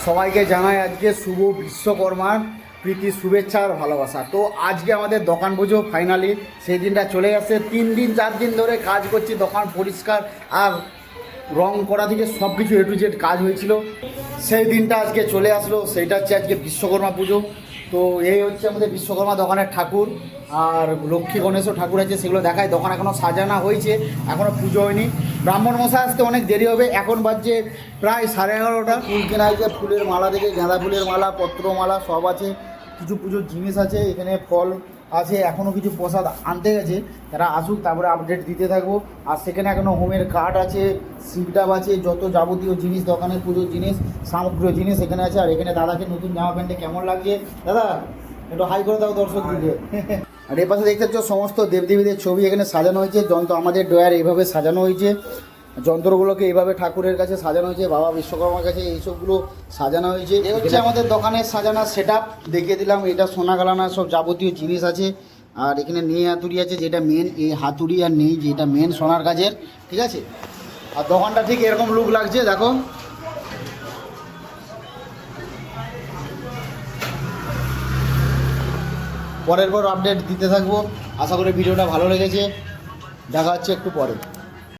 সবাইকে জানাই আজকে শুভ বিশ্বকর্মার প্রীতি শুভেচ্ছা আর ভালোবাসা। তো আজকে আমাদের দোকান পুজো ফাইনালি সেই দিনটা চলে আসছে। 3 দিন 4 দিন ধরে কাজ করছি, দোকান পরিষ্কার আর রং করা থেকে সব কিছু A to Z কাজ হয়েছিল। সেই দিনটা আজকে চলে আসলো, সেইটা হচ্ছে আজকে বিশ্বকর্মা পুজো। তো এই হচ্ছে আমাদের বিশ্বকর্মা দোকানের ঠাকুর, আর লক্ষ্মী গণেশও ঠাকুর আছে, সেগুলো দেখায়। দোকান এখনও সাজানো হয়েছে, এখনও পুজো হয়নি। ব্রাহ্মণ মশাই আসতে অনেক দেরি হবে, এখন বাজছে প্রায় 11:30। ফুল কেনা হয়েছে, ফুলের মালা থেকে গাঁদা ফুলের মালা, পত্রমালা সব আছে, কিছু পুজোর জিনিস আছে, এখানে ফল আছে, এখনও কিছু প্রসাদ আনতে গেছে। তারা আসুক, তারপরে আপডেট দিতে থাকবো। আর সেখানে এখনও হোমের কাঠ আছে, শিবডাব আছে, যত যাবতীয় জিনিস দোকানের পুজোর জিনিস সামগ্রী জিনিস এখানে আছে। আর এখানে দাদাকে নতুন জামা প্যান্টে কেমন লাগছে দাদা একটু হাই করে দাও দর্শক দিকে। আর এ পাশে দেখতে পাচ্ছ সমস্ত দেবদেবীদের ছবি এখানে সাজানো হয়েছে। যন্ত্র আমাদের ডয়ার এইভাবে সাজানো হয়েছে, যন্ত্রগুলোকে এইভাবে ঠাকুরের কাছে সাজানো হয়েছে, বাবা বিশ্বকর্মার কাছে এইসবগুলো সাজানো হয়েছে। এই হচ্ছে আমাদের দোকানের সাজানো সেট আপ, দেখিয়ে দিলাম। এটা সোনা গালানা সব যাবতীয় জিনিস আছে। আর এখানে নেই হাতুড়ি আছে, যেটা মেন। এই হাতুড়ি আর নেই, যেটা মেন সোনার কাজের, ঠিক আছে। আর দোকানটা ঠিক এরকম লুক লাগছে, দেখো। পরের পর আপডেট দিতে থাকবো। আশা করি ভিডিওটা ভালো লেগেছে, দেখা হচ্ছে একটু পরে।